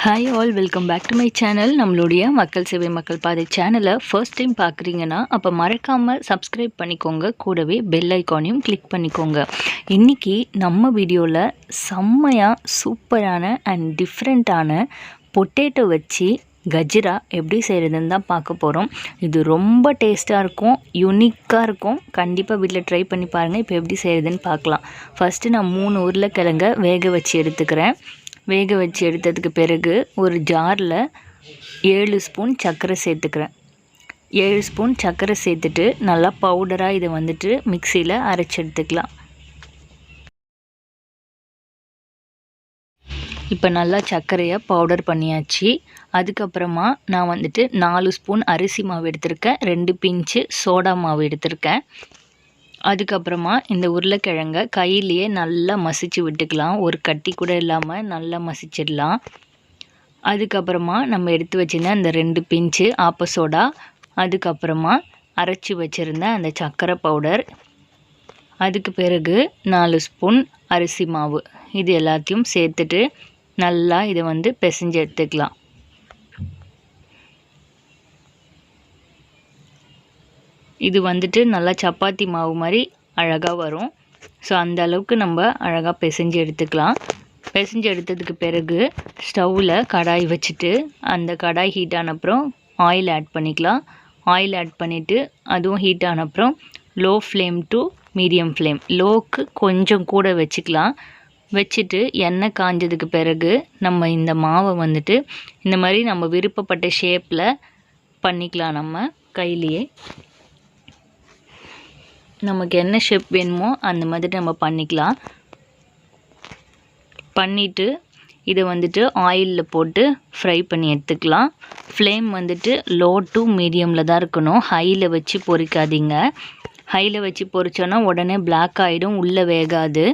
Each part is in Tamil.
Hi all, welcome back to my channel. நம்மளுடைய மக்கள் சேவை மக்கள் பாதை சேனலை ஃபர்ஸ்ட் டைம் பார்க்குறீங்கன்னா அப்போ மறக்காமல் சப்ஸ்கிரைப் பண்ணிக்கோங்க. கூடவே பெல் ஐக்கானையும் கிளிக் பண்ணிக்கோங்க. இன்றைக்கி நம்ம வீடியோவில் செம்மையாக சூப்பரான அண்ட் டிஃப்ரெண்ட்டான பொட்டேட்டோ வச்சு கஜிரா எப்படி செய்கிறதுன்னு தான் பார்க்க போகிறோம். இது ரொம்ப டேஸ்ட்டாக இருக்கும், யூனிக்காக இருக்கும். கண்டிப்பாக வீட்டில் ட்ரை பண்ணி பாருங்கள். இப்போ எப்படி செய்கிறதுன்னு பார்க்கலாம். ஃபஸ்ட்டு நான் 3 உருளைக்கிழங்க வேக வச்சு எடுத்துக்கிறேன். வேக வச்சு எடுத்ததுக்கு பிறகு ஒரு ஜாரில் 7 ஸ்பூன் சர்க்கரை சேர்த்துக்கிறேன். 7 ஸ்பூன் சர்க்கரை சேர்த்துட்டு நல்லா பவுடராக இதை மிக்சியில் அரைச்சி எடுத்துக்கலாம். இப்போ நல்லா சர்க்கரையை பவுடர் பண்ணியாச்சு. அதுக்கப்புறமா நான் 4 ஸ்பூன் அரிசி மாவு எடுத்திருக்கேன், 2 பிஞ்சு சோடா மாவு எடுத்திருக்கேன். அதுக்கப்புறமா இந்த உருளைக்கிழங்க கையிலேயே நல்லா மசிச்சு விட்டுக்கலாம். ஒரு கட்டி கூட இல்லாமல் நல்லா மசிச்சிடலாம். அதுக்கப்புறமா நம்ம எடுத்து வச்சுருந்த அந்த 2 பிஞ்சு ஆப்ப சோடா, அதுக்கப்புறமா அரைச்சி வச்சுருந்த அந்த சர்க்கரை பவுடர், அதுக்கு பிறகு 4 ஸ்பூன் அரிசி மாவு, இது எல்லாத்தையும் சேர்த்துட்டு நல்லா இதை பிசைஞ்சு எடுத்துக்கலாம். இது நல்லா சப்பாத்தி மாவு மாதிரி அழகாக வரும். ஸோ அந்த அளவுக்கு நம்ம அழகாக பிசைஞ்சு எடுத்துக்கலாம். பிசைஞ்சு எடுத்ததுக்கு பிறகு ஸ்டவ்வில் கடாய் வச்சுட்டு அந்த கடாய் ஹீட் ஆன அப்புறம் ஆயில் ஆட் பண்ணிக்கலாம். ஆயில் ஆட் பண்ணிவிட்டு அதுவும் ஹீட் ஆன அப்புறம் low flame to medium flame, லோவுக்கு கொஞ்சம் கூட வச்சுக்கலாம். வச்சுட்டு எண்ணெய் காஞ்சதுக்கு பிறகு நம்ம இந்த மாவை இந்த மாதிரி நம்ம விருப்பப்பட்ட ஷேப்பில் பண்ணிக்கலாம். நம்ம கையிலேயே நமக்கு என்ன ஷேப் வேணுமோ அந்த மாதிரி நம்ம பண்ணிக்கலாம். பண்ணிவிட்டு இதை ஆயிலில் போட்டு ஃப்ரை பண்ணி எடுத்துக்கலாம். ஃப்ளேம் லோ டு மீடியமில் தான் இருக்கணும், ஹையில் வச்சு பொரிக்காதீங்க. ஹையில் வச்சு பொரிச்சோன்னா உடனே பிளாக் ஆகிடும், உள்ளே வேகாது.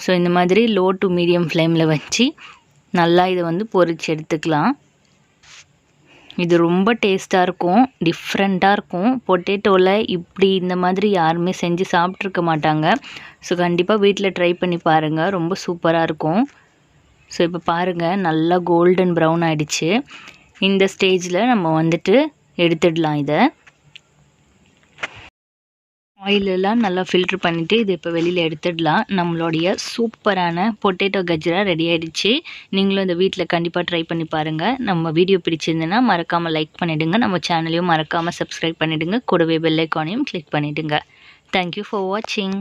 ஸோ இந்த மாதிரி லோ டு மீடியம் ஃப்ளேமில் வச்சு நல்லா இதை பொரிச்சு எடுத்துக்கலாம். இது ரொம்ப டேஸ்ட்டாக இருக்கும், டிஃப்ரெண்ட்டாக இருக்கும். பொட்டேட்டோவில் இப்படி இந்த மாதிரி யாருமே செஞ்சு சாப்பிட்ருக்க மாட்டாங்க. ஸோ கண்டிப்பாக வீட்டில் ட்ரை பண்ணி பாருங்கள், ரொம்ப சூப்பராக இருக்கும். ஸோ இப்போ பாருங்கள், நல்லா கோல்டன் ப்ரௌன் ஆகிடுச்சு. இந்த ஸ்டேஜில் நம்ம எடுத்துடலாம். இதை ஆயிலெல்லாம் நல்லா ஃபில்ட்ரு பண்ணிவிட்டு இது இப்போ வெளியில் எடுத்துடலாம். நம்மளுடைய சூப்பரான பொட்டேட்டோ கஜ்ரா ரெடி ஆகிடுச்சு. நீங்களும் இந்த வீட்டில் கண்டிப்பாக ட்ரை பண்ணி பாருங்கள். நம்ம வீடியோ பிடிச்சிருந்துன்னா மறக்காமல் லைக் பண்ணிவிடுங்க. நம்ம சேனலையும் மறக்காமல் சப்ஸ்கிரைப் பண்ணிவிடுங்க. கூடவே பெல் ஐக்கானையும் கிளிக் பண்ணிவிடுங்க. தேங்க்யூ ஃபார் வாட்சிங்.